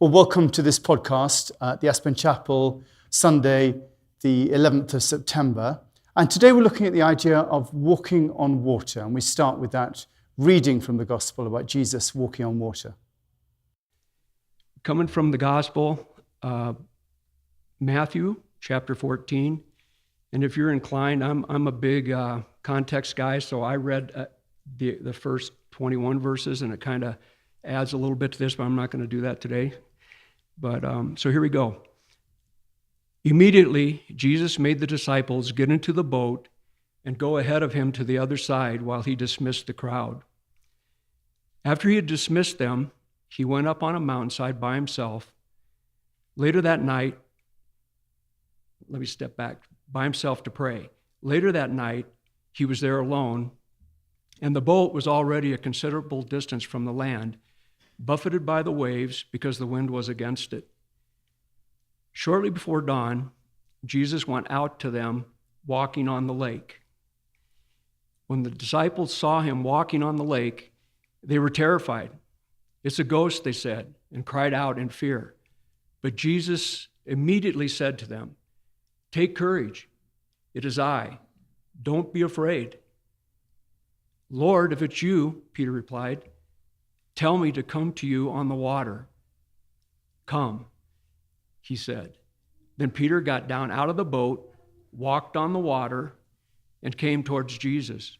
Well, welcome to this podcast at the Aspen Chapel, Sunday, the 11th of September. And today we're looking at the idea of walking on water. And we start with that reading from the Gospel about Jesus walking on water. Coming from the Gospel, Matthew chapter 14. And if you're inclined, I'm a big context guy, so I read the first 21 verses, and it kind of adds a little bit to this, but I'm not going to do that today. But so here we go. Immediately, Jesus made the disciples get into the boat and go ahead of him to the other side while he dismissed the crowd. After he had dismissed them, he went up on a mountainside by himself. Later that night, by himself to pray. Later that night, he was there alone, and the boat was already a considerable distance from the land, buffeted by the waves because the wind was against it. Shortly before dawn, Jesus went out to them walking on the lake. When the disciples saw him walking on the lake, they were terrified. "It's a ghost," they said, and cried out in fear. But Jesus immediately said to them, "Take courage, it is I. Don't be afraid." "Lord, if it's you," Peter replied, "tell me to come to you on the water." "Come," he said. Then Peter got down out of the boat, walked on the water, and came towards Jesus.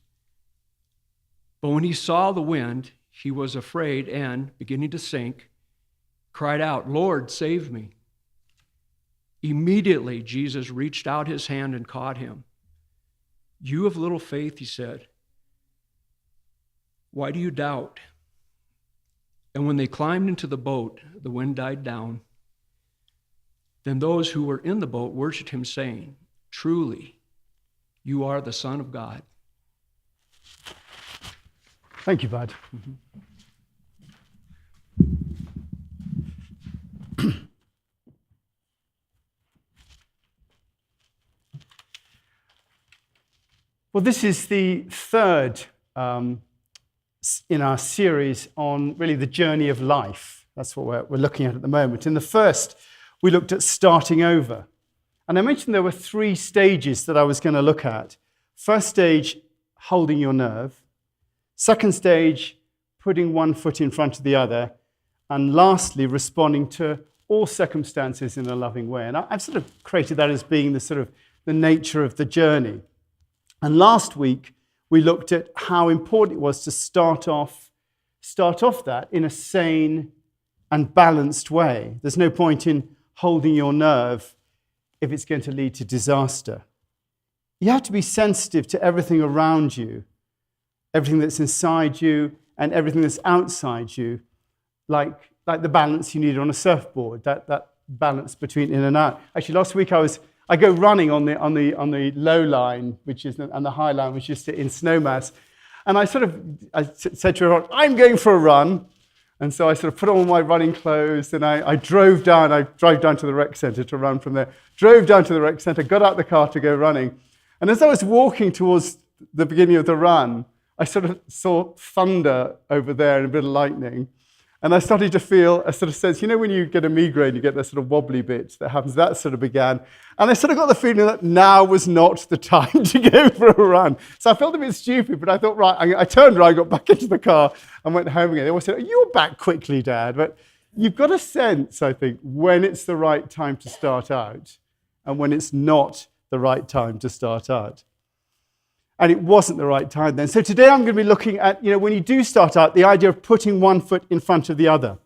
But when he saw the wind, he was afraid and, beginning to sink, cried out, "Lord, save me." Immediately, Jesus reached out his hand and caught him. "You of little faith," he said, "why do you doubt?" And when they climbed into the boat, the wind died down. Then those who were in the boat worshiped him, saying, "Truly, you are the Son of God." Thank you, Bud. Well, this is the third in our series on really the journey of life. That's what we're looking at the moment. In the first, we looked at starting over. And I mentioned there were three stages that I was going to look at. First stage, holding your nerve. Second stage, putting one foot in front of the other. And lastly, responding to all circumstances in a loving way. And I've sort of created that as being the nature of the journey. And last week, we looked at how important it was to start off that in a sane and balanced way. There's no point in holding your nerve if it's going to lead to disaster. You have to be sensitive to everything around you, everything that's inside you and everything that's outside you, like the balance you need on a surfboard, that balance between in and out. Actually, last week I go running on the low line, and the high line, which is in Snowmass. And I said to her, "I'm going for a run." And so I sort of put on my running clothes, and I drove down to the rec centre to run from there. Drove down to the rec centre, got out the car to go running. And as I was walking towards the beginning of the run, I sort of saw thunder over there and a bit of lightning. And I started to feel a sort of sense, when you get a migraine, you get that sort of wobbly bit that happens. That sort of began. And I sort of got the feeling that now was not the time to go for a run. So I felt a bit stupid, but I thought, right, I turned around, got back into the car and went home again. They always said, "You're back quickly, Dad." But you've got a sense, I think, when it's the right time to start out and when it's not the right time to start out. And it wasn't the right time then. So today I'm going to be looking at, when you do start out, the idea of putting one foot in front of the other.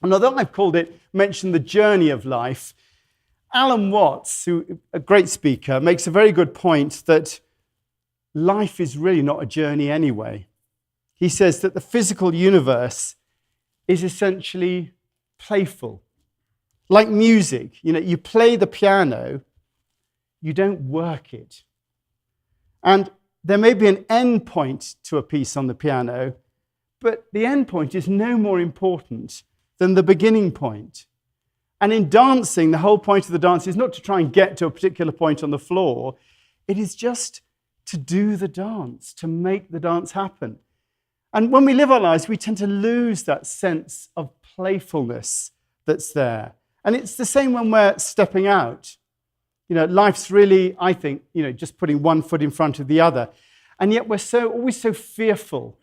And although I've mentioned the journey of life, Alan Watts, who a great speaker, makes a very good point that life is really not a journey anyway. He says that the physical universe is essentially playful. Like music, you play the piano, you don't work it. And there may be an end point to a piece on the piano, but the end point is no more important than the beginning point. And in dancing, the whole point of the dance is not to try and get to a particular point on the floor. It is just to do the dance, to make the dance happen. And when we live our lives, we tend to lose that sense of playfulness that's there. And it's the same when we're stepping out. Life's really, I think, just putting one foot in front of the other. And yet we're always so fearful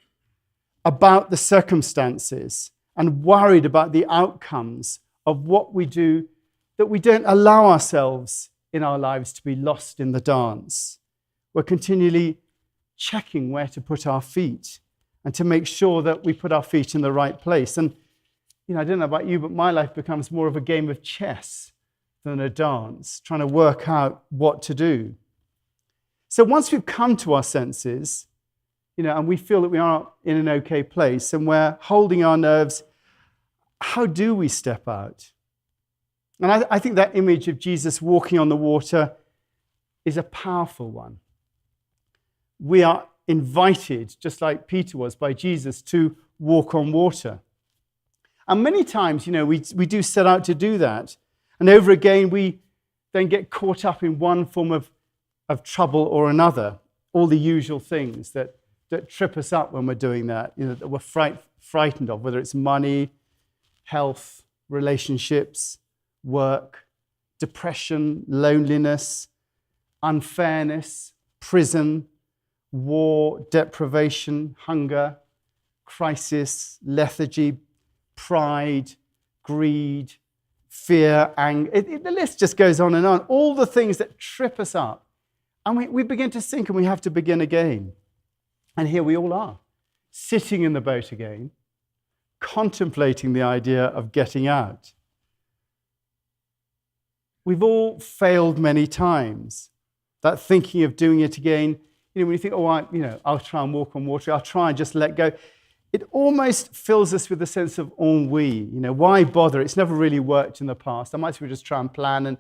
about the circumstances and worried about the outcomes of what we do, that we don't allow ourselves in our lives to be lost in the dance. We're continually checking where to put our feet and to make sure that we put our feet in the right place. And, I don't know about you, but my life becomes more of a game of chess than a dance, trying to work out what to do. So once we've come to our senses, and we feel that we are in an okay place and we're holding our nerves, how do we step out? And I think that image of Jesus walking on the water is a powerful one. We are invited, just like Peter was by Jesus, to walk on water. And many times, we do set out to do that. And over again, we then get caught up in one form of trouble or another, all the usual things that trip us up when we're doing that, that we're frightened of, whether it's money, health, relationships, work, depression, loneliness, unfairness, prison, war, deprivation, hunger, crisis, lethargy, pride, greed, fear, anger. The list just goes on and on. All the things that trip us up. And we begin to sink and we have to begin again. And here we all are, sitting in the boat again, contemplating the idea of getting out. We've all failed many times. That thinking of doing it again, when you think, I'll try and walk on water, I'll try and just let go. It almost fills us with a sense of ennui. Why bother? It's never really worked in the past. I might as well just try and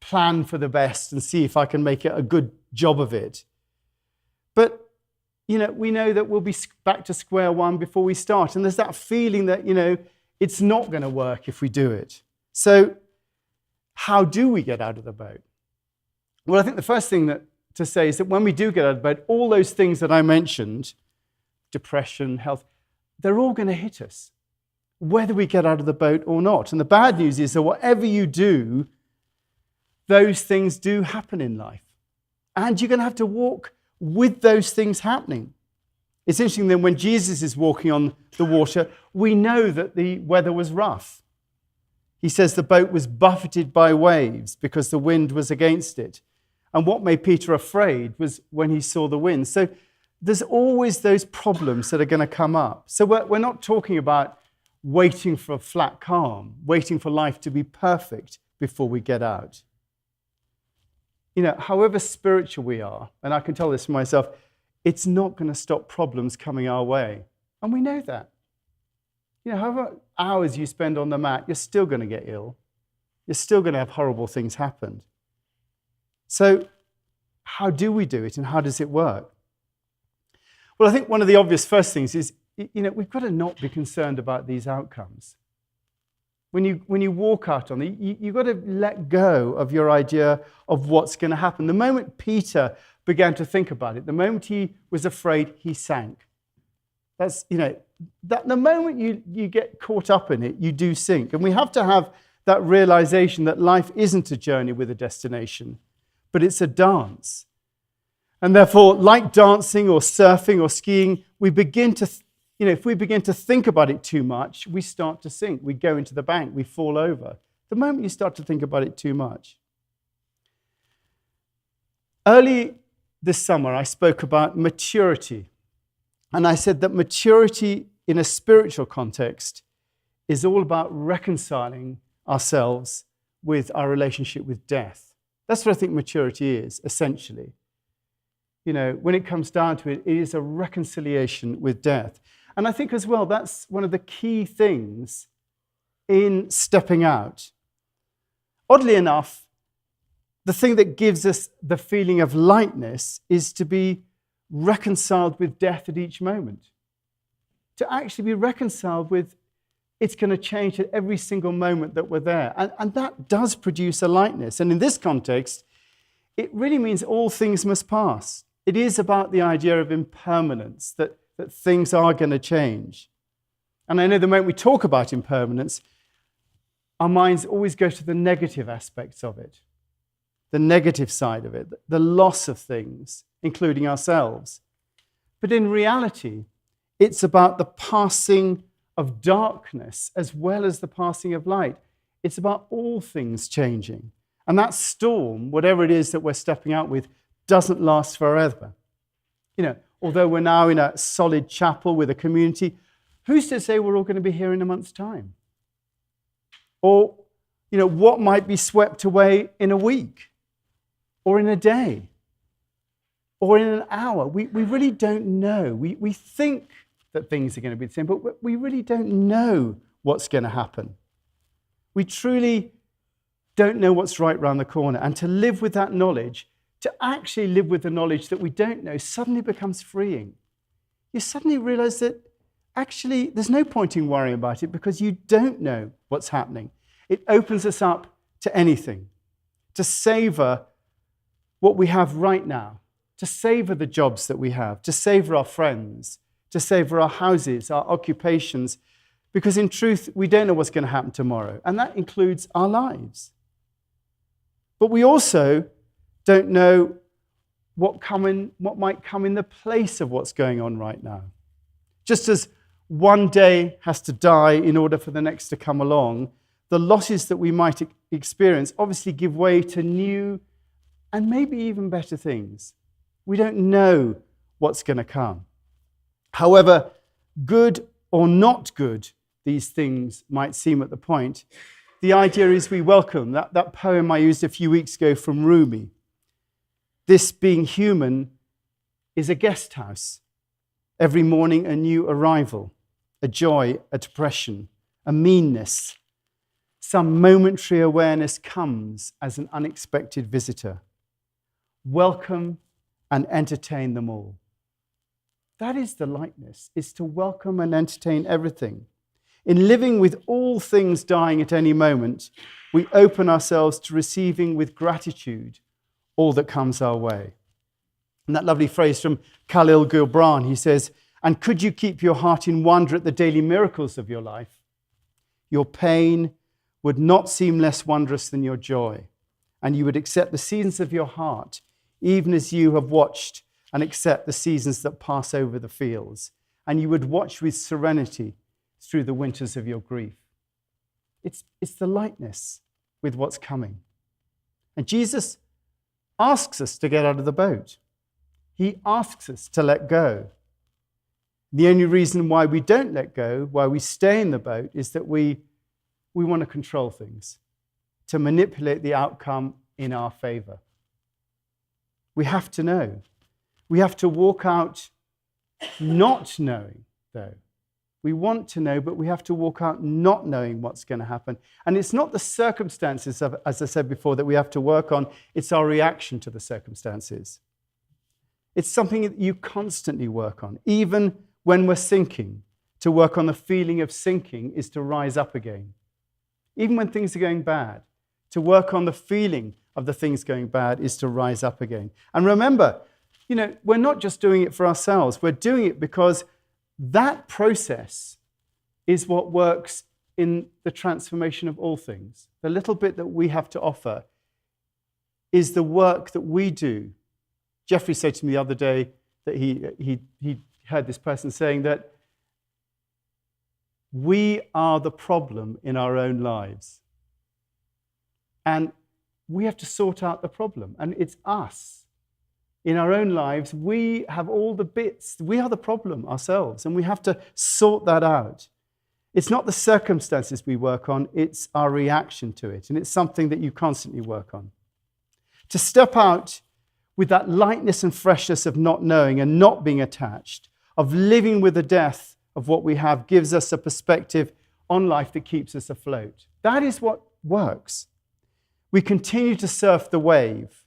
plan for the best and see if I can make it a good job of it. But, we know that we'll be back to square one before we start. And there's that feeling that, it's not going to work if we do it. So how do we get out of the boat? Well, I think the first thing to say is that when we do get out of the boat, all those things that I mentioned, depression, health, they're all going to hit us, whether we get out of the boat or not. And the bad news is that whatever you do, those things do happen in life. And you're going to have to walk with those things happening. It's interesting that when Jesus is walking on the water, we know that the weather was rough. He says the boat was buffeted by waves because the wind was against it. And what made Peter afraid was when he saw the wind. So there's always those problems that are going to come up. So we're not talking about waiting for a flat calm, waiting for life to be perfect before we get out. However spiritual we are, and I can tell this for myself, it's not going to stop problems coming our way. And we know that. However hours you spend on the mat, you're still going to get ill. You're still going to have horrible things happen. So how do we do it and how does it work? Well, I think one of the obvious first things is, we've got to not be concerned about these outcomes. When you walk out on it, you've got to let go of your idea of what's going to happen. The moment Peter began to think about it, the moment he was afraid, he sank. That's, that the moment you get caught up in it, you do sink. And we have to have that realization that life isn't a journey with a destination, but it's a dance. And therefore, like dancing or surfing or skiing, we begin to, if we begin to think about it too much, we start to sink. We go into the bank, we fall over. The moment you start to think about it too much. Early this summer, I spoke about maturity. And I said that maturity in a spiritual context is all about reconciling ourselves with our relationship with death. That's what I think maturity is, essentially. When it comes down to it, it is a reconciliation with death. And I think as well, that's one of the key things in stepping out. Oddly enough, the thing that gives us the feeling of lightness is to be reconciled with death at each moment. To actually be reconciled with it's going to change at every single moment that we're there. And that does produce a lightness. And in this context, it really means all things must pass. It is about the idea of impermanence, that things are going to change. And I know the moment we talk about impermanence, our minds always go to the negative aspects of it, the negative side of it, the loss of things, including ourselves. But in reality, it's about the passing of darkness as well as the passing of light. It's about all things changing. And that storm, whatever it is that we're stepping out with, doesn't last forever. Although we're now in a solid chapel with a community, who's to say we're all going to be here in a month's time? Or, what might be swept away in a week or in a day or in an hour? We really don't know. We think that things are going to be the same, but we really don't know what's going to happen. We truly don't know what's right around the corner. And to live with that knowledge, to actually live with the knowledge that we don't know, suddenly becomes freeing. You suddenly realize that actually there's no point in worrying about it because you don't know what's happening. It opens us up to anything, to savor what we have right now, to savor the jobs that we have, to savor our friends, to savor our houses, our occupations, because in truth, we don't know what's going to happen tomorrow, and that includes our lives. But we also don't know what might come in the place of what's going on right now. Just as one day has to die in order for the next to come along, the losses that we might experience obviously give way to new and maybe even better things. We don't know what's going to come. However good or not good these things might seem at the point, the idea is we welcome. That poem I used a few weeks ago from Rumi. This being human is a guest house. Every morning a new arrival, a joy, a depression, a meanness. Some momentary awareness comes as an unexpected visitor. Welcome and entertain them all. That is the lightness, is to welcome and entertain everything. In living with all things dying at any moment, we open ourselves to receiving with gratitude all that comes our way. And that lovely phrase from Khalil Gibran, he says, "And could you keep your heart in wonder at the daily miracles of your life? Your pain would not seem less wondrous than your joy, and you would accept the seasons of your heart, even as you have watched and accept the seasons that pass over the fields, and you would watch with serenity through the winters of your grief." It's the lightness with what's coming. And Jesus asks us to get out of the boat. He asks us to let go. The only reason why we don't let go, why we stay in the boat, is that we want to control things, to manipulate the outcome in our favor. We have to know. We have to walk out not knowing, though. We want to know, but we have to walk out not knowing what's going to happen. And it's not the circumstances, as I said before, that we have to work on. It's our reaction to the circumstances. It's something that you constantly work on. Even when we're sinking, to work on the feeling of sinking is to rise up again. Even when things are going bad, to work on the feeling of the things going bad is to rise up again. And remember, we're not just doing it for ourselves. We're doing it because that process is what works in the transformation of all things. The little bit that we have to offer is the work that we do. Jeffrey said to me the other day that he heard this person saying that we are the problem in our own lives. And we have to sort out the problem. And it's us. In our own lives, we have all the bits. We are the problem ourselves, and we have to sort that out. It's not the circumstances we work on, it's our reaction to it, and it's something that you constantly work on. To step out with that lightness and freshness of not knowing and not being attached, of living with the death of what we have, gives us a perspective on life that keeps us afloat. That is what works. We continue to surf the wave.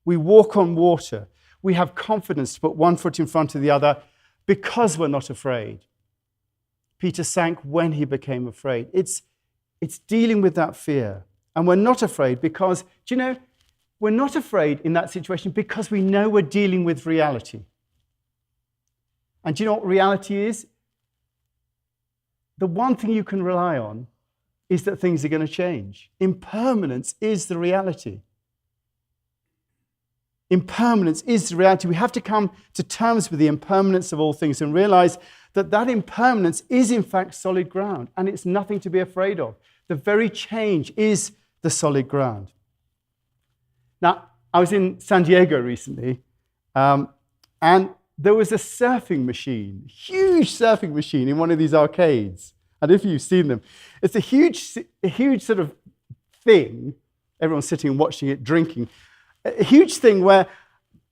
We walk on water. We have confidence to put one foot in front of the other because we're not afraid. Peter sank when he became afraid. It's dealing with that fear. And we're not afraid because, we're not afraid in that situation because we know we're dealing with reality. And do you know what reality is? The one thing you can rely on is that things are going to change. Impermanence is the reality. Impermanence is the reality. We have to come to terms with the impermanence of all things and realize that that impermanence is in fact solid ground, and it's nothing to be afraid of. The very change is the solid ground. Now, I was in San Diego recently, and there was a surfing machine, huge surfing machine in one of these arcades. I don't know if you've seen them. It's a huge sort of thing. Everyone's sitting and watching it, drinking. A huge thing where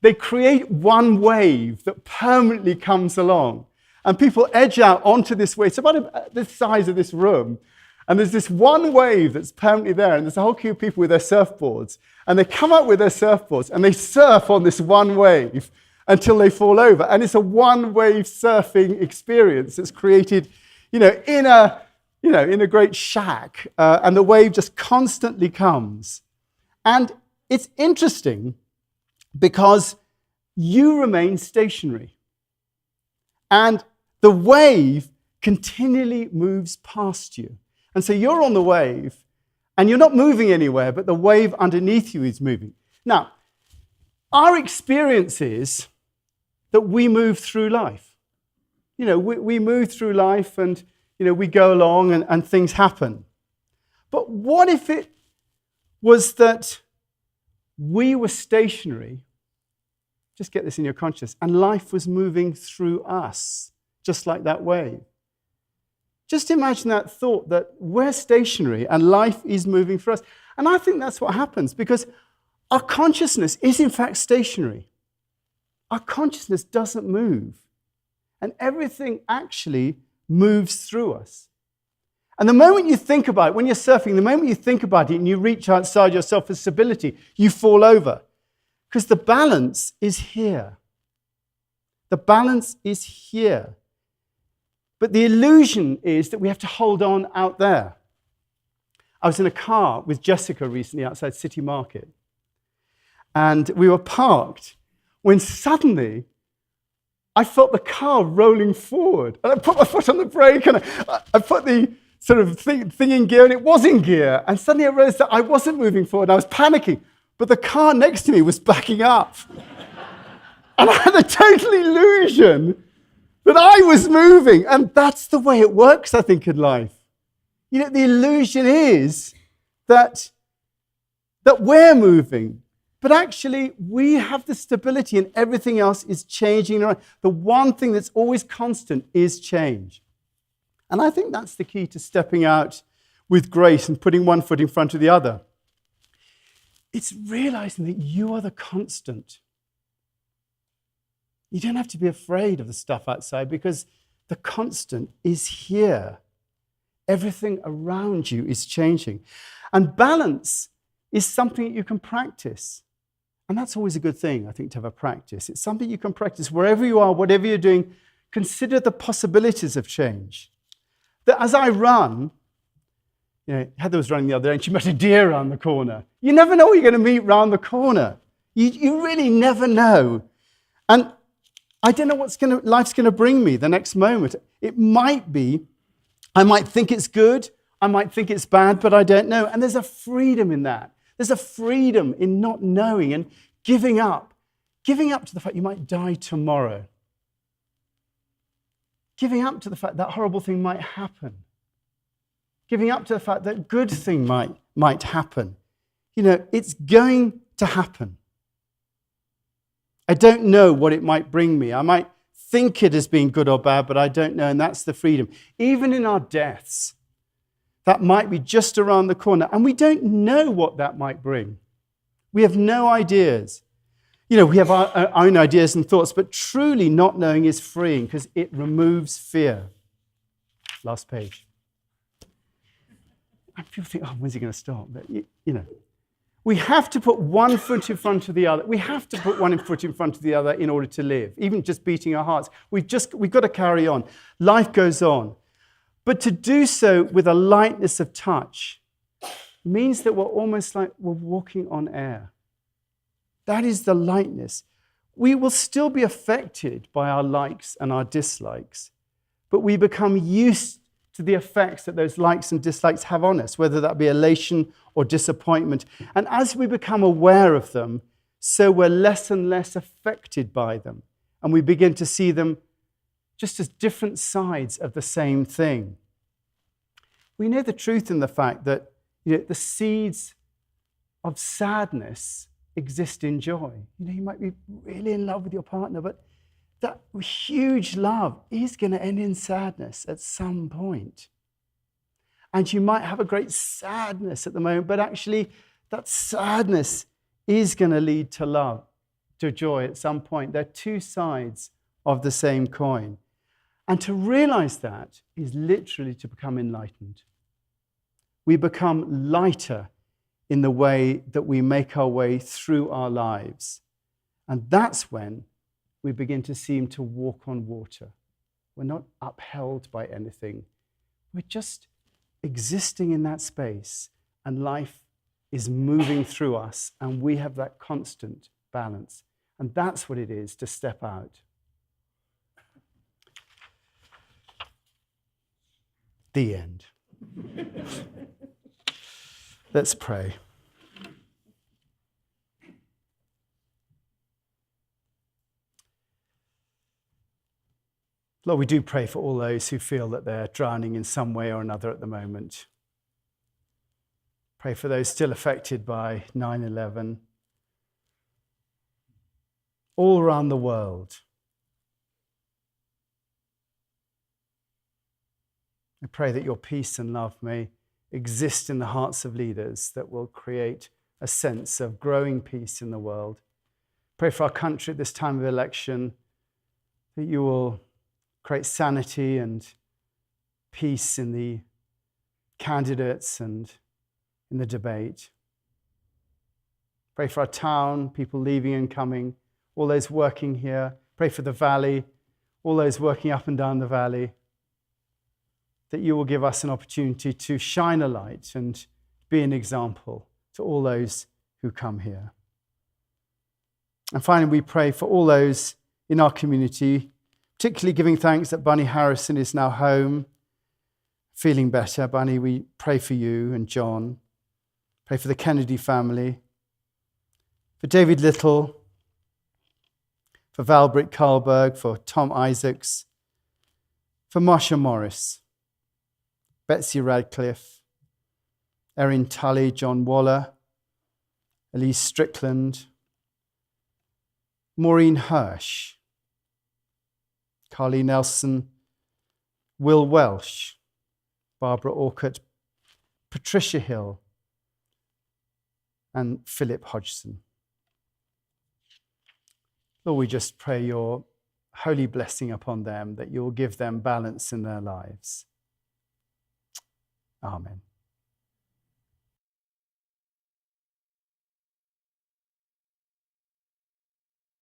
they create one wave that permanently comes along. And people edge out onto this wave. It's about the size of this room. And there's this one wave that's permanently there. And there's a whole queue of people with their surfboards. And they come up with their surfboards and they surf on this one wave until they fall over. And it's a one-wave surfing experience that's created, in a great shack. And the wave just constantly comes. And it's interesting because you remain stationary. And the wave continually moves past you. And so you're on the wave, and you're not moving anywhere, but the wave underneath you is moving. Now, our experience is that we move through life. We move through life and, we go along and things happen. But what if it was that we were stationary, just get this in your consciousness, and life was moving through us, just like that wave? Just imagine that thought, that we're stationary and life is moving through us. And I think that's what happens, because our consciousness is in fact stationary. Our consciousness doesn't move. And everything actually moves through us. And the moment you think about it, when you're surfing, the moment you think about it and you reach outside yourself for stability, you fall over. Because the balance is here. The balance is here. But the illusion is that we have to hold on out there. I was in a car with Jessica recently outside City Market. And we were parked when suddenly I felt the car rolling forward. And I put my foot on the brake and I put the sort of thing in gear, and it was in gear. And suddenly I realized that I wasn't moving forward. I was panicking. But the car next to me was backing up. And I had a total illusion that I was moving. And that's the way it works, I think, in life. The illusion is that we're moving. But actually, we have the stability and everything else is changing around. The one thing that's always constant is change. And I think that's the key to stepping out with grace and putting one foot in front of the other. It's realizing that you are the constant. You don't have to be afraid of the stuff outside because the constant is here. Everything around you is changing. And balance is something that you can practice. And that's always a good thing, I think, to have a practice. It's something you can practice wherever you are, whatever you're doing. Consider the possibilities of change. That as I run, Heather was running the other day and she met a deer around the corner. You never know what you're going to meet around the corner. You really never know. And I don't know what life's going to bring me the next moment. It might be, I might think it's good, I might think it's bad, but I don't know. And there's a freedom in that. There's a freedom in not knowing and giving up to the fact you might die tomorrow. Giving up to the fact that horrible thing might happen. Giving up to the fact that good thing might happen. It's going to happen. I don't know what it might bring me. I might think it as being good or bad, but I don't know, and that's the freedom. Even in our deaths, that might be just around the corner, and we don't know what that might bring. We have no ideas. We have our own ideas and thoughts, but truly not knowing is freeing because it removes fear. Last page. And people think, when's he going to stop? But, we have to put one foot in front of the other. We have to put one foot in front of the other in order to live, even just beating our hearts. We've got to carry on. Life goes on. But to do so with a lightness of touch means that we're almost like we're walking on air. That is the lightness. We will still be affected by our likes and our dislikes, but we become used to the effects that those likes and dislikes have on us, whether that be elation or disappointment. And as we become aware of them, so we're less and less affected by them. And we begin to see them just as different sides of the same thing. We know the truth in the fact that the seeds of sadness exist in joy. You might be really in love with your partner, but that huge love is going to end in sadness at some point. And you might have a great sadness at the moment, but actually that sadness is going to lead to love, to joy at some point. They're two sides of the same coin. And to realize that is literally to become enlightened. We become lighter in the way that we make our way through our lives. And that's when we begin to seem to walk on water. We're not upheld by anything. We're just existing in that space, and life is moving through us, and we have that constant balance. And that's what it is to step out. The end. Let's pray. Lord, we do pray for all those who feel that they're drowning in some way or another at the moment. Pray for those still affected by 9/11. All around the world. I pray that your peace and love may exist in the hearts of leaders that will create a sense of growing peace in the world. Pray for our country at this time of election, that you will create sanity and peace in the candidates and in the debate. Pray for our town, people leaving and coming, all those working here. Pray for the valley, all those working up and down the valley, that you will give us an opportunity to shine a light and be an example to all those who come here. And finally, we pray for all those in our community, particularly giving thanks that Bunny Harrison is now home, feeling better. Bunny, we pray for you and John. Pray for the Kennedy family, for David Little, for Val Britt Carlberg, for Tom Isaacs, for Marsha Morris, Betsy Radcliffe, Erin Tully, John Waller, Elise Strickland, Maureen Hirsch, Carly Nelson, Will Welsh, Barbara Orcutt, Patricia Hill, and Philip Hodgson. Lord, we just pray your holy blessing upon them, that you'll give them balance in their lives. Amen.